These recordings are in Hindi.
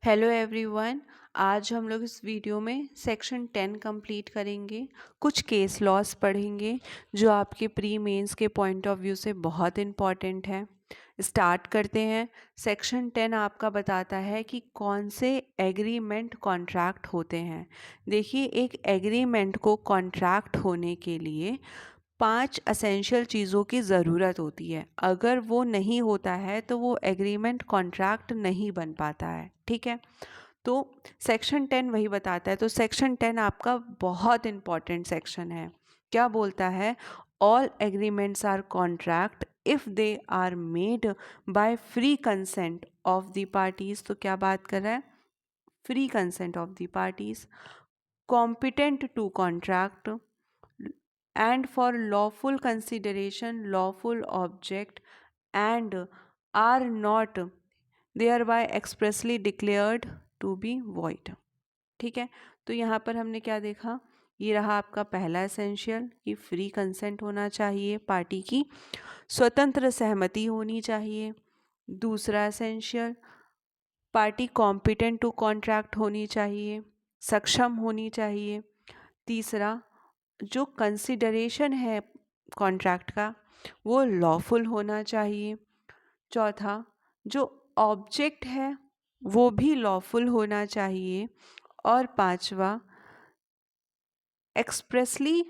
Hello everyone. आज हम लोग इस वीडियो में सेक्शन 10 कंप्लीट करेंगे। कुछ केस लॉस पढ़ेंगे जो आपके प्री मेंस के पॉइंट ऑफ व्यू से बहुत इम्पॉर्टेंट है। स्टार्ट करते हैं। सेक्शन 10 आपका बताता है कि कौन से एग्रीमेंट कॉन्ट्रैक्ट होते हैं। देखिए, एक एग्रीमेंट को कॉन्ट्रैक्ट होने के लिए 5 एसेंशियल चीज़ों की ज़रूरत होती है। अगर वो नहीं होता है तो वो एग्रीमेंट कॉन्ट्रैक्ट नहीं बन पाता है। ठीक है, तो सेक्शन 10 वही बताता है। तो सेक्शन 10 आपका बहुत इम्पॉर्टेंट सेक्शन है। क्या बोलता है? All agreements are contract if they are made by free consent of the parties. तो क्या बात कर रहा है? Free consent of the parties, competent to contract, and for lawful consideration, lawful object, and are not thereby expressly declared to be void। ठीक है, तो यहाँ पर हमने क्या देखा? ये रहा आपका पहला एसेंशियल कि फ्री कंसेंट होना चाहिए, पार्टी की स्वतंत्र सहमति होनी चाहिए। दूसरा essential, party competent to contract होनी चाहिए, सक्षम होनी चाहिए। तीसरा, जो कंसिडरेशन है कॉन्ट्रैक्ट का वो लॉफुल होना चाहिए। चौथा, जो ऑब्जेक्ट है वो भी लॉफुल होना चाहिए। और पांचवा, एक्सप्रेसली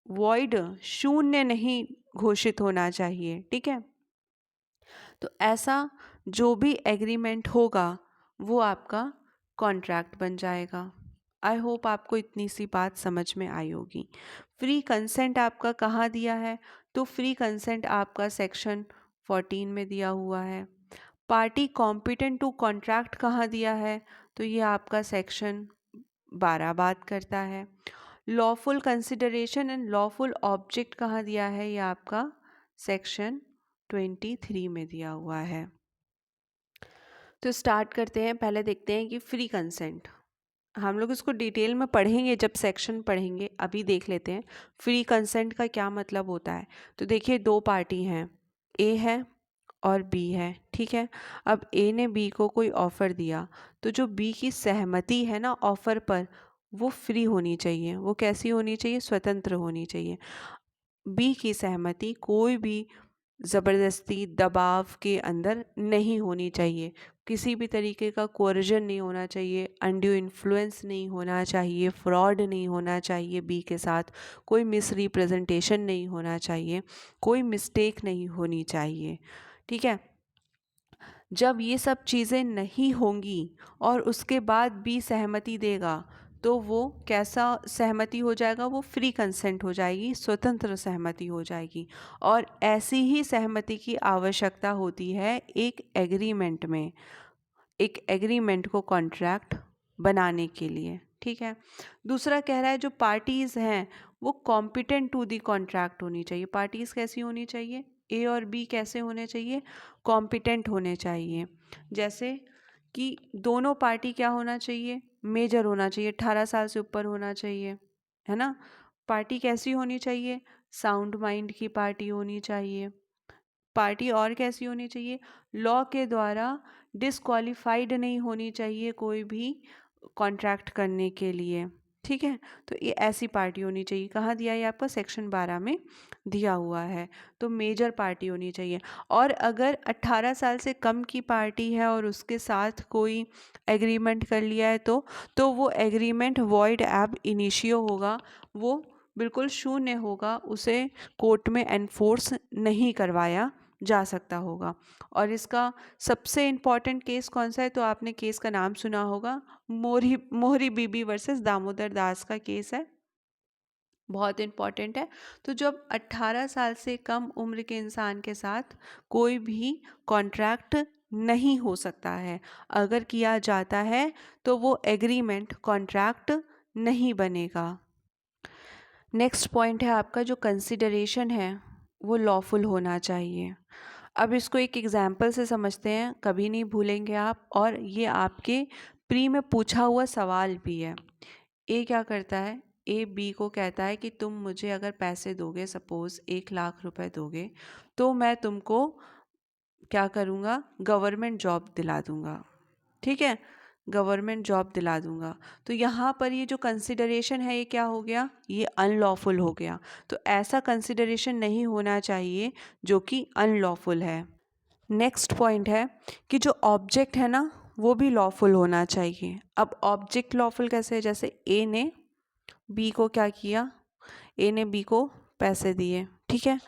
वॉइड, शून्य नहीं घोषित होना चाहिए। ठीक है, तो ऐसा जो भी एग्रीमेंट होगा वो आपका कॉन्ट्रैक्ट बन जाएगा। आई होप आपको इतनी सी बात समझ में आई होगी। फ्री कंसेंट आपका कहाँ दिया है? तो फ्री कंसेंट आपका सेक्शन 14 में दिया हुआ है। पार्टी कॉम्पिटेंट टू कॉन्ट्रैक्ट कहाँ दिया है? तो ये आपका सेक्शन 12 बात करता है। Lawful consideration and lawful object कहाँ दिया है? ये आपका सेक्शन 23 में दिया हुआ है। तो स्टार्ट करते हैं। पहले देखते हैं कि फ्री कंसेंट, हम लोग इसको डिटेल में पढ़ेंगे जब सेक्शन पढ़ेंगे। अभी देख लेते हैं फ्री कंसेंट का क्या मतलब होता है। तो देखिए, दो पार्टी हैं, ए है और बी है। ठीक है, अब ए ने बी को कोई ऑफ़र दिया तो जो बी की सहमति है ना ऑफ़र पर, वो फ्री होनी चाहिए। वो कैसी होनी चाहिए? स्वतंत्र होनी चाहिए। बी की सहमति कोई भी ज़बरदस्ती दबाव के अंदर नहीं होनी चाहिए। किसी भी तरीके का कोर्जन नहीं होना चाहिए, अनड्यू इन्फ्लुएंस नहीं होना चाहिए, फ्रॉड नहीं होना चाहिए, बी के साथ कोई मिसरिप्रेजेंटेशन नहीं होना चाहिए, कोई मिस्टेक नहीं होनी चाहिए। ठीक है, जब ये सब चीज़ें नहीं होंगी और उसके बाद भी सहमति देगा तो वो कैसा सहमति हो जाएगा? वो फ्री कंसेंट हो जाएगी, स्वतंत्र सहमति हो जाएगी। और ऐसी ही सहमति की आवश्यकता होती है एक एग्रीमेंट में, एक एग्रीमेंट को कॉन्ट्रैक्ट बनाने के लिए। ठीक है, दूसरा कह रहा है जो पार्टीज़ हैं वो कॉम्पिटेंट टू दी कॉन्ट्रैक्ट होनी चाहिए। पार्टीज़ कैसी होनी चाहिए? ए और बी कैसे होने चाहिए? कॉम्पिटेंट होने चाहिए। जैसे कि दोनों पार्टी क्या होना चाहिए? मेजर होना चाहिए, 18 साल से ऊपर होना चाहिए, है ना। पार्टी कैसी होनी चाहिए? साउंड माइंड की पार्टी होनी चाहिए। पार्टी और कैसी होनी चाहिए? लॉ के द्वारा डिसक्वालीफाइड नहीं होनी चाहिए कोई भी कॉन्ट्रैक्ट करने के लिए। ठीक है, तो ये ऐसी पार्टी होनी चाहिए। कहाँ दिया है? आपका सेक्शन 12 में दिया हुआ है। तो मेजर पार्टी होनी चाहिए। और अगर 18 साल से कम की पार्टी है और उसके साथ कोई एग्रीमेंट कर लिया है तो वो एग्रीमेंट वॉइड एब इनिशियो होगा, वो बिल्कुल शून्य होगा, उसे कोर्ट में एनफोर्स नहीं करवाया जा सकता होगा। और इसका सबसे इम्पॉर्टेंट केस कौन सा है? तो आपने केस का नाम सुना होगा, मोहरी बीबी वर्सेस दामोदर दास का केस है, बहुत इम्पॉर्टेंट है। तो जब 18 साल से कम उम्र के इंसान के साथ कोई भी कॉन्ट्रैक्ट नहीं हो सकता है, अगर किया जाता है तो वो एग्रीमेंट कॉन्ट्रैक्ट नहीं बनेगा। नेक्स्ट पॉइंट है आपका जो कंसिडरेशन है वो लॉफुल होना चाहिए। अब इसको एक एग्जाम्पल से समझते हैं, कभी नहीं भूलेंगे आप, और ये आपके प्री में पूछा हुआ सवाल भी है। ए क्या करता है? ए बी को कहता है कि तुम मुझे अगर पैसे दोगे, सपोज़ 1 लाख रुपए दोगे, तो मैं तुमको क्या करूँगा? गवर्नमेंट जॉब दिला दूँगा। ठीक है, गवर्नमेंट जॉब दिला दूंगा। तो यहाँ पर ये जो कंसिडरेशन है ये क्या हो गया, ये अनलॉफुल हो गया। तो ऐसा कंसिडरेशन नहीं होना चाहिए जो कि अनलॉफुल है। नेक्स्ट पॉइंट है कि जो ऑब्जेक्ट है ना वो भी लॉफुल होना चाहिए। अब ऑब्जेक्ट लॉफुल कैसे है, जैसे ए ने बी को क्या किया, ए ने बी को पैसे दिए, ठीक है,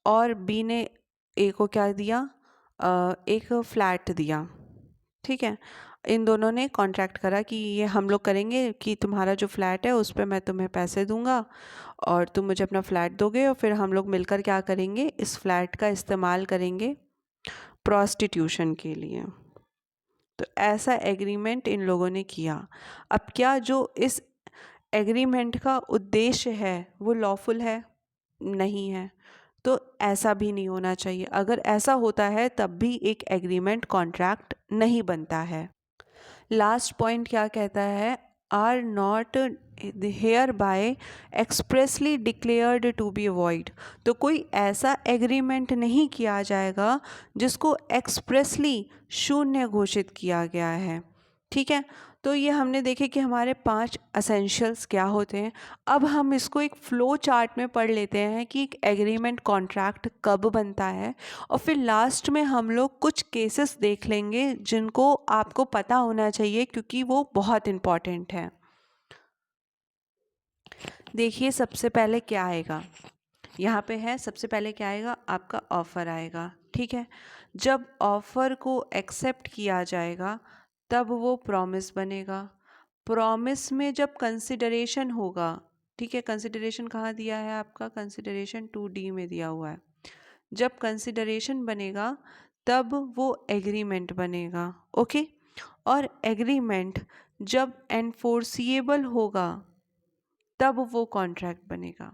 और बी ने ए को क्या दिया, एक फ्लैट दिया, ठीक है। इन दोनों ने कॉन्ट्रैक्ट करा कि ये हम लोग करेंगे कि तुम्हारा जो फ्लैट है उस पर मैं तुम्हें पैसे दूंगा और तुम मुझे अपना फ्लैट दोगे, और फिर हम लोग मिलकर क्या करेंगे, इस फ्लैट का इस्तेमाल करेंगे प्रॉस्टिट्यूशन के लिए। तो ऐसा एग्रीमेंट इन लोगों ने किया। अब क्या जो इस एग्रीमेंट का उद्देश्य है वो लॉफुल है, नहीं है, तो ऐसा भी नहीं होना चाहिए। अगर ऐसा होता है तब भी एक एग्रीमेंट कॉन्ट्रैक्ट नहीं बनता है। लास्ट पॉइंट क्या कहता है, are not hereby expressly declared to be void. तो कोई ऐसा एग्रीमेंट नहीं किया जाएगा जिसको एक्सप्रेसली शून्य घोषित किया गया है, ठीक है। तो ये हमने देखे कि हमारे 5 असेंशियल्स क्या होते हैं। अब हम इसको एक फ्लो चार्ट में पढ़ लेते हैं कि एक एग्रीमेंट कॉन्ट्रैक्ट कब बनता है, और फिर लास्ट में हम लोग कुछ केसेस देख लेंगे जिनको आपको पता होना चाहिए क्योंकि वो बहुत इम्पॉर्टेंट है। देखिए सबसे पहले क्या आएगा, यहाँ पे है सबसे पहले क्या आएगा, आपका ऑफ़र आएगा, ठीक है। जब ऑफ़र को एक्सेप्ट किया जाएगा तब वो प्रॉमिस बनेगा। प्रॉमिस में जब कंसिडरेशन होगा, ठीक है, कंसिडरेशन कहाँ दिया है आपका, कंसिडरेशन 2D में दिया हुआ है। जब कंसिडरेशन बनेगा तब वो एग्रीमेंट बनेगा, ओके। और एग्रीमेंट जब एनफोर्सिएबल होगा तब वो कॉन्ट्रैक्ट बनेगा।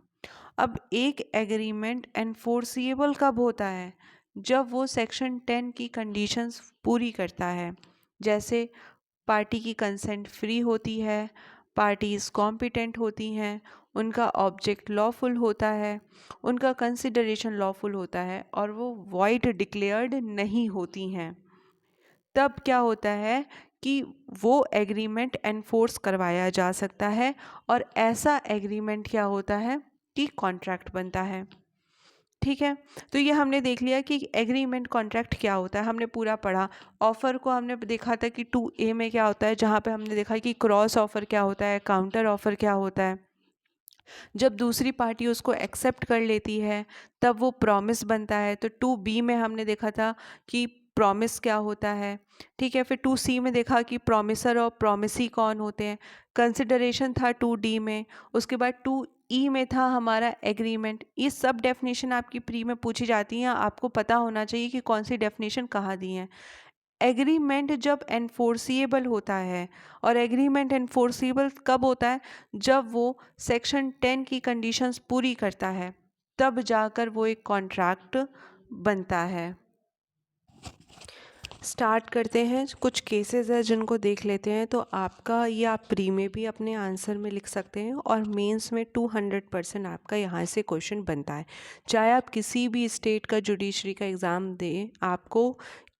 अब एक एग्रीमेंट एनफोर्सिएबल कब होता है, जब वो सेक्शन 10 की कंडीशंस पूरी करता है, जैसे पार्टी की कंसेंट फ्री होती है, पार्टीज कॉम्पिटेंट होती हैं, उनका ऑब्जेक्ट लॉफुल होता है, उनका कंसिडरेशन लॉफुल होता है और वो वॉइड डिक्लेयर्ड नहीं होती हैं। तब क्या होता है कि वो एग्रीमेंट एनफोर्स करवाया जा सकता है और ऐसा एग्रीमेंट क्या होता है कि कॉन्ट्रैक्ट बनता है, ठीक है। तो ये हमने देख लिया कि एग्रीमेंट कॉन्ट्रैक्ट क्या होता है, हमने पूरा पढ़ा। ऑफ़र को हमने देखा था कि 2A में क्या होता है, जहाँ पे हमने देखा कि क्रॉस ऑफ़र क्या होता है, काउंटर ऑफ़र क्या होता है। जब दूसरी पार्टी उसको एक्सेप्ट कर लेती है तब वो प्रॉमिस बनता है। तो 2B में हमने देखा था कि प्रॉमिस क्या होता है, ठीक है। फिर 2C में देखा कि प्रॉमिसर और प्रॉमिसी कौन होते हैं। कंसिडरेशन था 2D में। उसके बाद 2E में था हमारा एग्रीमेंट। ये सब डेफिनेशन आपकी प्री में पूछी जाती हैं, आपको पता होना चाहिए कि कौन सी डेफिनेशन कहाँ दी हैं। एग्रीमेंट जब एनफोर्सिएबल होता है, और एग्रीमेंट एनफोर्सिएबल कब होता है, जब वो सेक्शन 10 की कंडीशंस पूरी करता है, तब जाकर वो एक कॉन्ट्रैक्ट बनता है। स्टार्ट करते हैं, कुछ केसेस है जिनको देख लेते हैं। तो आपका ये आप प्री में भी अपने आंसर में लिख सकते हैं और मेंस में 200% आपका यहाँ से क्वेश्चन बनता है। चाहे आप किसी भी स्टेट का जुडिशरी का एग्ज़ाम दें, आपको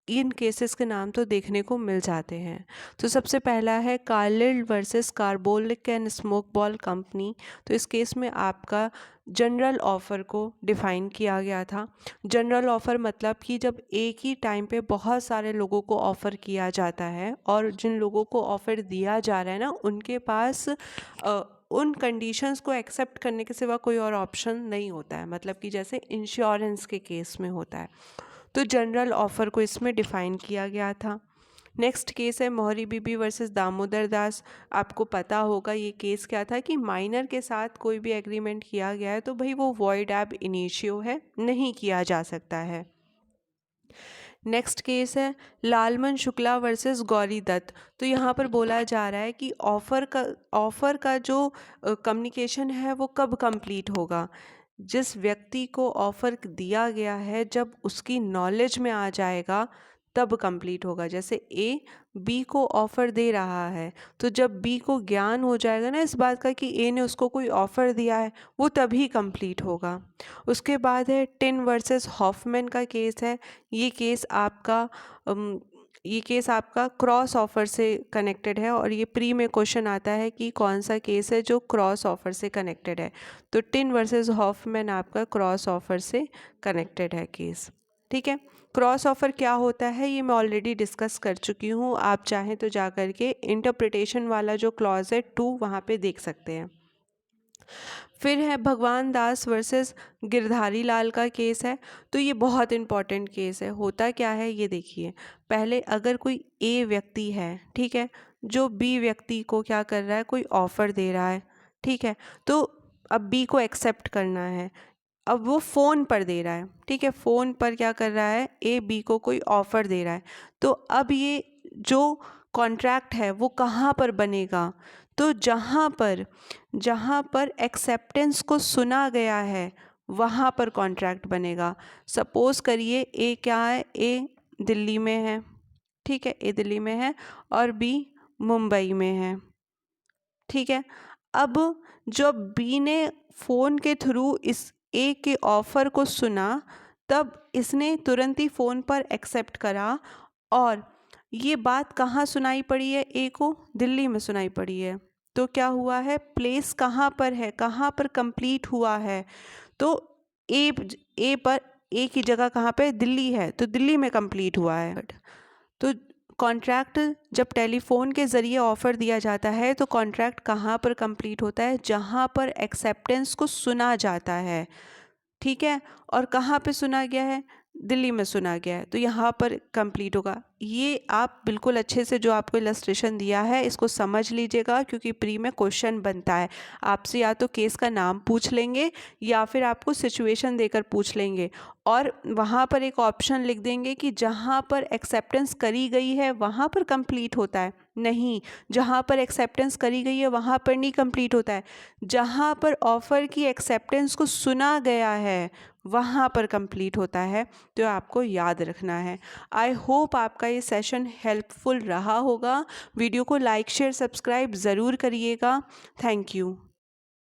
इन केसेस के नाम तो देखने को मिल जाते हैं। तो सबसे पहला है Carlill versus carbolic and smoke ball company. तो इस केस में आपका जनरल ऑफ़र को डिफ़ाइन किया गया था। जनरल ऑफ़र मतलब कि जब एक ही टाइम पे बहुत सारे लोगों को ऑफ़र किया जाता है और जिन लोगों को ऑफ़र दिया जा रहा है ना, उनके पास उन कंडीशंस को एक्सेप्ट करने के सिवा कोई और ऑप्शन नहीं होता है। मतलब कि जैसे इंश्योरेंस के केस में होता है। तो जनरल ऑफ़र को इसमें डिफ़ाइन किया गया था। नेक्स्ट केस है मोहरी बीबी वर्सेस दामोदर दास। आपको पता होगा ये केस क्या था कि माइनर के साथ कोई भी एग्रीमेंट किया गया है तो भाई वो वॉइड एब इनिशियो है, नहीं किया जा सकता है। नेक्स्ट केस है लालमन शुक्ला वर्सेस गौरी दत्त। तो यहाँ पर बोला जा रहा है कि ऑफ़र का जो कम्युनिकेशन है वो कब कंप्लीट होगा, जिस व्यक्ति को ऑफ़र दिया गया है जब उसकी नॉलेज में आ जाएगा तब कंप्लीट होगा। जैसे ए बी को ऑफ़र दे रहा है, तो जब बी को ज्ञान हो जाएगा ना इस बात का कि ए ने उसको कोई ऑफ़र दिया है, वो तभी कंप्लीट होगा। उसके बाद है टिन वर्सेस हॉफमैन का केस है। ये केस आपका ये केस आपका क्रॉस ऑफर से कनेक्टेड है और ये प्री में क्वेश्चन आता है कि कौन सा केस है जो क्रॉस ऑफर से कनेक्टेड है। तो टिन वर्सेस हॉफमैन आपका क्रॉस ऑफर से कनेक्टेड है केस। ठीक है, क्रॉस ऑफर क्या होता है ये मैं ऑलरेडी डिस्कस कर चुकी हूँ, आप चाहें तो जा कर के इंटरप्रिटेशन वाला जो क्लॉज है 2 वहाँ पे देख सकते हैं। फिर है भगवान दास वर्सेस गिरधारी लाल का केस है। तो ये बहुत इंपॉर्टेंट केस है। होता क्या है ये देखिए, पहले अगर कोई ए व्यक्ति है, ठीक है, जो बी व्यक्ति को क्या कर रहा है, कोई ऑफ़र दे रहा है, ठीक है, तो अब बी को एक्सेप्ट करना है। अब वो फ़ोन पर दे रहा है, ठीक है, फ़ोन पर क्या कर रहा है, ए बी को कोई ऑफ़र दे रहा है। तो अब ये जो कॉन्ट्रैक्ट है वो कहाँ पर बनेगा, तो जहाँ पर एक्सेप्टेंस को सुना गया है वहाँ पर कॉन्ट्रैक्ट बनेगा। सपोज़ करिए ए क्या है, ए दिल्ली में है, ठीक है, ए दिल्ली में है और बी मुंबई में है, ठीक है। अब जब बी ने फ़ोन के थ्रू इस ए के ऑफ़र को सुना, तब इसने तुरंत ही फ़ोन पर एक्सेप्ट करा और ये बात कहाँ सुनाई पड़ी है, ए को दिल्ली में सुनाई पड़ी है। तो क्या हुआ है, प्लेस कहाँ पर है, कहाँ पर कंप्लीट हुआ है, तो ए पर ए की जगह कहाँ पे, दिल्ली है, तो दिल्ली में कंप्लीट हुआ है। तो कॉन्ट्रैक्ट जब टेलीफोन के ज़रिए ऑफ़र दिया जाता है तो कॉन्ट्रैक्ट कहाँ पर कंप्लीट होता है, जहाँ पर एक्सेप्टेंस को सुना जाता है, ठीक है, और कहाँ पे सुना गया है, दिल्ली में सुना गया है, तो यहाँ पर कंप्लीट होगा। ये आप बिल्कुल अच्छे से जो आपको इलस्ट्रेशन दिया है इसको समझ लीजिएगा, क्योंकि प्री में क्वेश्चन बनता है। आपसे या तो केस का नाम पूछ लेंगे या फिर आपको सिचुएशन देकर पूछ लेंगे और वहाँ पर एक ऑप्शन लिख देंगे कि जहाँ पर एक्सेप्टेंस करी गई है वहाँ पर कंप्लीट होता है, नहीं, जहाँ पर एक्सेप्टेंस करी गई है वहाँ पर नहीं कंप्लीट होता है, जहाँ पर ऑफ़र की एक्सेप्टेंस को सुना गया है वहाँ पर कंप्लीट होता है। तो आपको याद रखना है। आई होप आपका ये सेशन हेल्पफुल रहा होगा। वीडियो को लाइक शेयर सब्सक्राइब ज़रूर करिएगा। Thank you.